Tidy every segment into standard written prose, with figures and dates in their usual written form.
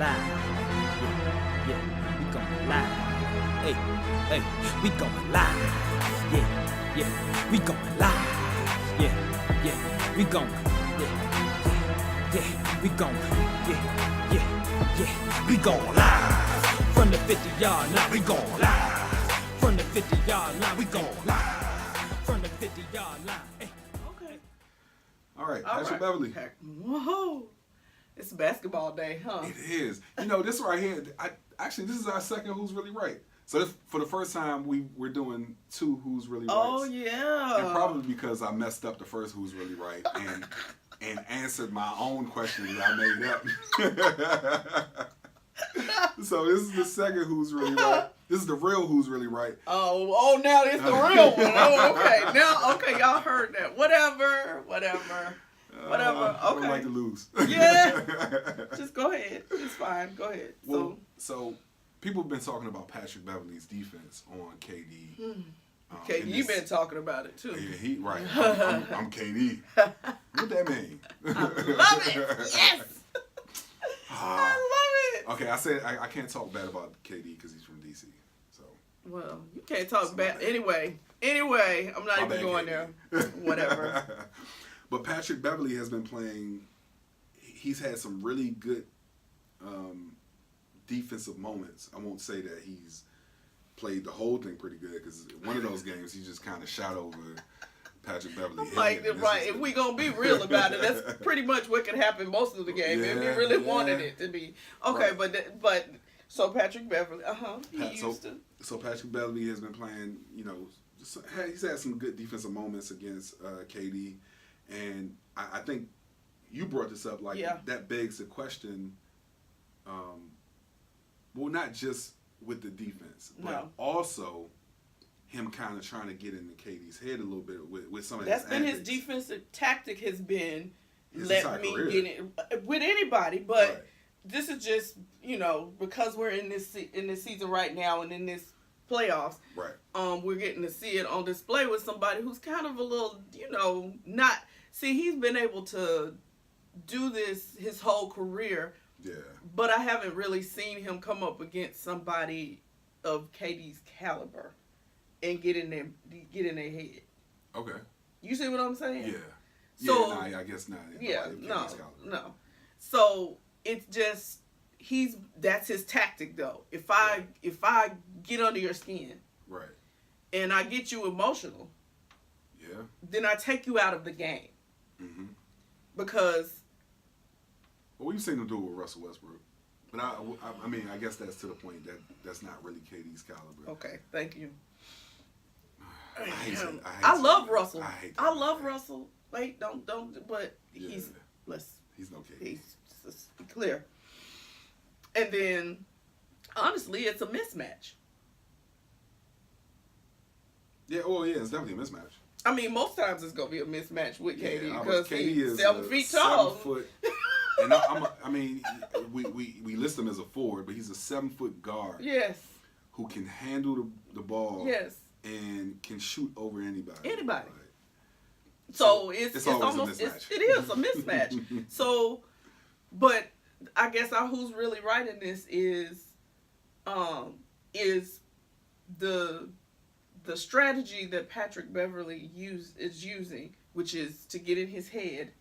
live. Yeah, we going live. Hey, we going live. Yeah, we going live. Yeah, we going. Yeah, we going. Yeah, we going live. From the 50-yard line, we going live. From the 50-yard line, we going live. From the 50-yard line. Hey. Okay. All right, Patrick Beverly. Whoa. It's basketball day, huh? It is. You know, this right here, this is our second Who's Really Right. So for the first time, we're doing two Who's Really Right. Oh, yeah. And probably because I messed up the first Who's Really Right and answered my own question that I made up. So this is the second Who's Really Right. This is the real Who's Really Right. Oh, now it's the real one. Oh, okay. Now, okay, y'all heard that. Whatever. Okay. I don't like to lose. Yeah. Just go ahead. It's fine. Go ahead. Well, so people have been talking about Patrick Beverly's defense on KD. KD been talking about it too. Yeah, right. I'm KD. What that mean? I love it. Yes. I love it. Okay, I said I can't talk bad about KD because he's from DC. So. Well, you can't talk bad anyway. I'm not even going there. Whatever. But Patrick Beverly has been playing. He's had some really good defensive moments. I won't say that he's played the whole thing pretty good because one of those games he just kind of shot over Patrick Beverly. Like, right, if we gonna be real about it, that's pretty much what could happen most of the game if you really wanted it to be. Okay, right. but so Patrick Beverly, So Patrick Beverly has been playing. You know, he's had some good defensive moments against KD. And I think you brought this up, that begs the question, well, not just with the defense, but also him kind of trying to get into KD's head a little bit with some of his That's been his defensive tactic has been, let me get it with anybody, but this is just, because we're in this season right now and in this playoffs, right? We're getting to see it on display with somebody who's kind of a little, not... See, he's been able to do this his whole career. Yeah. But I haven't really seen him come up against somebody of KD's caliber and get in their head. Okay. You see what I'm saying? Yeah. So, I guess not. No. So it's just that's his tactic though. If I get under your skin, right, and I get you emotional, then I take you out of the game. Mm-hmm. Because. Well, we've seen him do it with Russell Westbrook, but I mean, I guess that's to the point that that's not really KD's caliber. Okay, thank you. I love Russell. I love Russell. Wait, don't. But he's no KD. Let's be clear. And then, honestly, it's a mismatch. Yeah. Oh, yeah. It's definitely a mismatch. I mean, most times it's gonna be a mismatch with KD because KD he's is 7 feet tall. 7 foot. And we list him as a forward, but he's a 7-foot guard. Yes. Who can handle the ball. Yes. And can shoot over anybody. Anybody. So it's almost a mismatch. It is a mismatch. So, but I guess who's really right in this is the strategy that Patrick Beverly is using, which is to get in his head,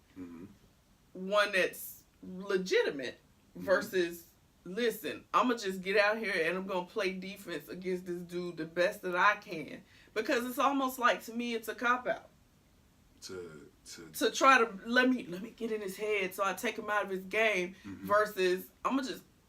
one that's legitimate versus, listen, I'm going to just get out here and I'm going to play defense against this dude the best that I can. Because it's almost like, to me, it's a cop-out. To try to let me get in his head so I take him out of his game versus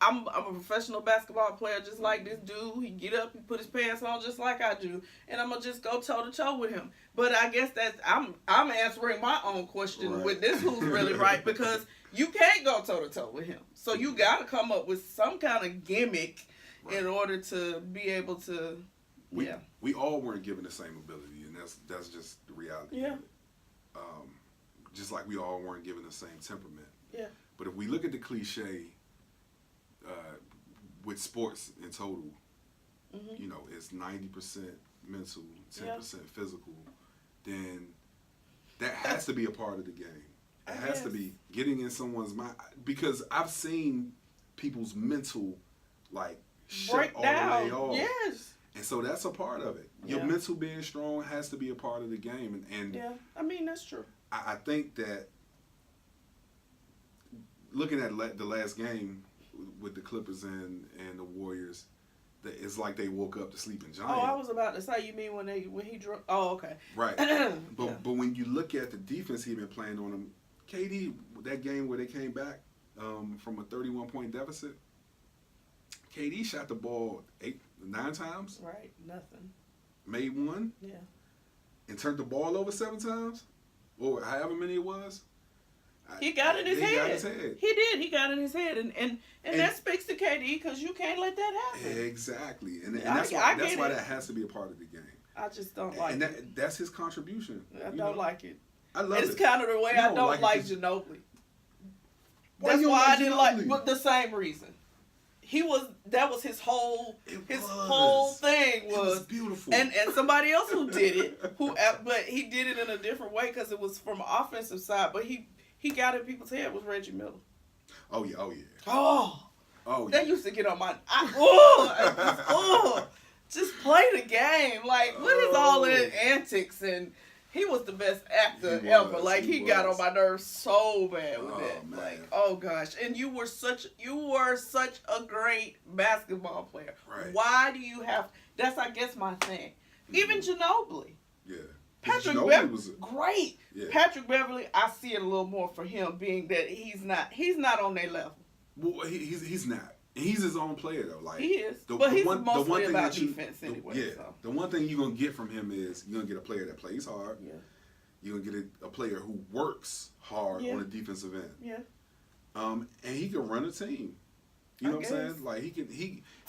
I'm a professional basketball player just like this dude. He get up, he put his pants on just like I do, and I'm gonna just go toe to toe with him. But I guess I'm answering my own question with this Who's Really Right, because you can't go toe to toe with him. So you gotta come up with some kind of gimmick in order to be able to. We all weren't given the same ability, and that's just the reality of it. Just like we all weren't given the same temperament. Yeah. But if we look at the cliche. With sports in total, it's 90% mental, 10% physical, then that has to be a part of the game. It has to be getting in someone's mind. Because I've seen people's mental like shut break all down. the way off. Yes. And so that's a part of it. Your mental being strong has to be a part of the game. And yeah, I mean, that's true. I think that looking at the last game with the Clippers and the Warriors, it's like they woke up to sleeping giant. Oh, I was about to say, you mean when he drew? Oh, okay. Right. But when you look at the defense he'd been playing on them, KD, that game where they came back from a 31-point deficit, KD shot the ball 9 times. Right, nothing. Made 1. Yeah. And turned the ball over 7 times, or however many it was. He got in his head. He got his head. He did. He got in his head, and that speaks to KD because you can't let that happen. Exactly, and that's why that has to be a part of the game. I just don't like it. And that's his contribution. I don't like it. I love it. It's kind of the way I don't like Ginobili. That's why I didn't like. But the same reason. That was his whole thing was. It was beautiful. And somebody else who did it, but he did it in a different way because it was from an offensive side. But he got in people's head was Reggie Miller. Oh yeah. Oh yeah. That used to get on my. Just play the game. Like what is all the antics and. He was the best actor ever. Like he got on my nerves so bad with that. Man. Like, oh gosh. And you were such a great basketball player. Right. Why do you have that's I guess my thing. Even Ginobili. Yeah. Patrick Beverly was great. Yeah. Patrick Beverly, I see it a little more for him being that he's not on their level. Well, he's not. He's his own player though. Like he is. But he's mostly about defense anyway. Yeah. So. The one thing you're gonna get from him is you're gonna get a player that plays hard. Yeah. You're gonna get a player who works hard on the defensive end. Yeah. And he can run a team. You know what I'm saying? Like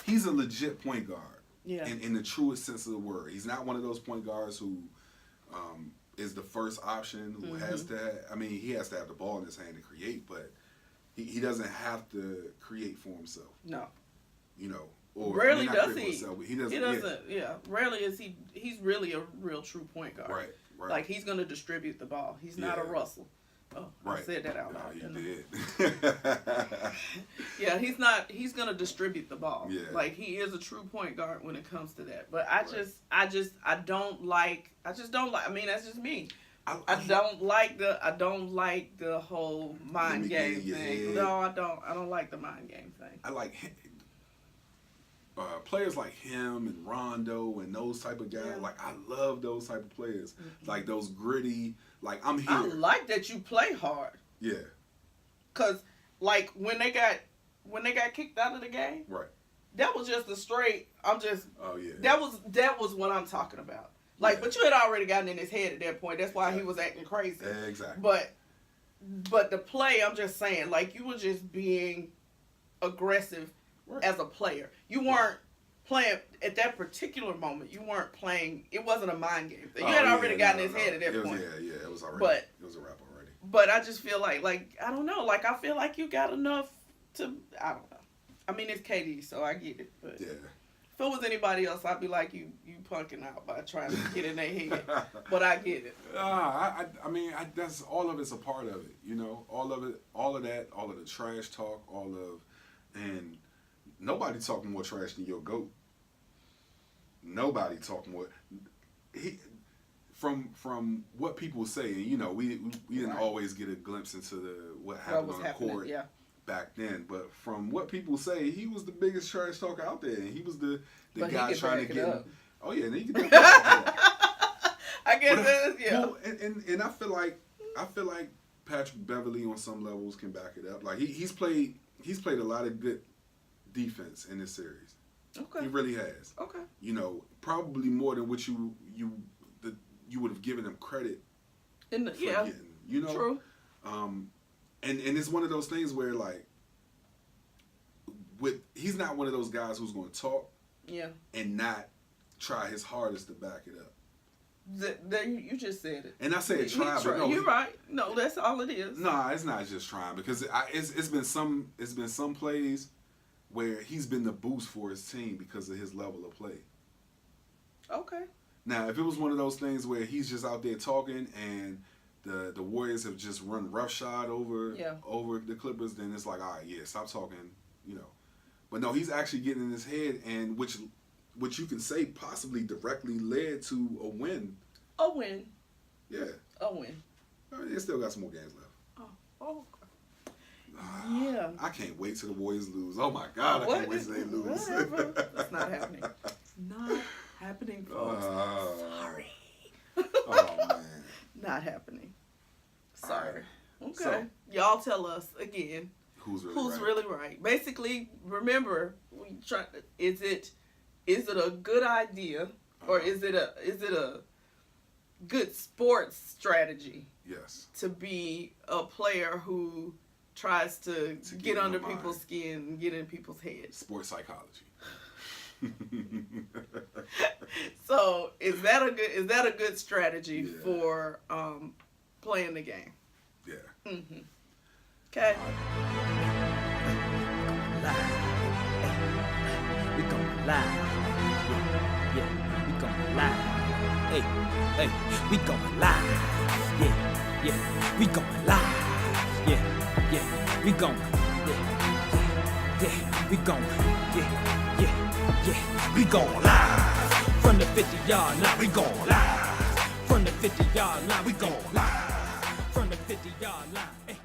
he's a legit point guard. Yeah. In the truest sense of the word. He's not one of those point guards who is the first option, who has to he has to have the ball in his hand to create, but he doesn't have to create for himself. No. You know, or rarely does he. He doesn't. Yeah. Rarely is he. He's really a real true point guard. Right. Like he's gonna distribute the ball. He's not a Russell. Oh, right. I said that out loud. No, you did. Yeah, he's not. He's gonna distribute the ball. Yeah. Like he is a true point guard when it comes to that. But I don't like. I mean, that's just me. I don't like the whole mind game thing. No, I don't. I don't like the mind game thing. I like players like him and Rondo and those type of guys. Yeah. Like I love those type of players. Like those gritty. Like I'm here. I like that you play hard. Yeah. Cause like when they got kicked out of the game. Right. That was just a straight. Oh yeah. That was what I'm talking about. Like, but you had already gotten in his head at that point. That's why he was acting crazy. Exactly. But the play, I'm just saying, like, you were just being aggressive as a player. You weren't playing at that particular moment. You weren't playing. It wasn't a mind game thing. You had already gotten in his head at that point. It was already. But it was a wrap already. But I just feel like I don't know. Like I feel like you got enough to. I don't know. I mean, it's KD, so I get it. But yeah. If it was anybody else, I'd be like, you punking out by trying to get in their head. But I get it. I mean, that's all of it's a part of it. You know, all of it, all of that, all of the trash talk, and nobody talking more trash than your GOAT. Nobody talking more. From what people say, and you know, we didn't always get a glimpse into what happened on the court. Yeah. Back then, but from what people say, he was the biggest trash talker out there, and he was the guy trying to get him. Oh yeah, and he could. I guess that, yeah. Well, and I feel like Patrick Beverly on some levels can back it up. Like he's played a lot of good defense in this series. Okay. He really has. Okay. You know, probably more than what you would have given him credit. For getting, you know. True. And it's one of those things where like he's not one of those guys who's going to talk and not try his hardest to back it up. You just said it. And I said try, but no, you're right. No, that's all it is. No, it's not just trying because it's been some plays where he's been the boost for his team because of his level of play. Okay. Now, if it was one of those things where he's just out there talking and the Warriors have just run roughshod over the Clippers, then it's like, all right, stop talking, you know. But no, he's actually getting in his head, and which you can say possibly directly led to a win. A win. Yeah. A win. I mean, they still got some more games left. Oh. Yeah. I can't wait till the Warriors lose. Oh my God, I can't wait till they lose. Whatever. That's not happening. Not happening, folks. Sorry. Oh man. Not happening. Sorry. Right. Okay. So, y'all tell us again. Who's Who's right? really right? Basically, remember, we try. Is it a good idea, or is it a good sports strategy? Yes. To be a player who tries to get under in the people's mind. skin and get in people's heads. Sports psychology. So is that a good strategy Yeah. for playing the game? Yeah. Mm-hmm. Okay. We gon' lie. Yeah, we gon' lie. Hey, we gon' lie. Yeah, we gon' lie. Yeah, we gon' we gon' we gon' lie. From the 50-yard line, we gon' lie. From the 50-yard line, we gon' lie. From the 50-yard line,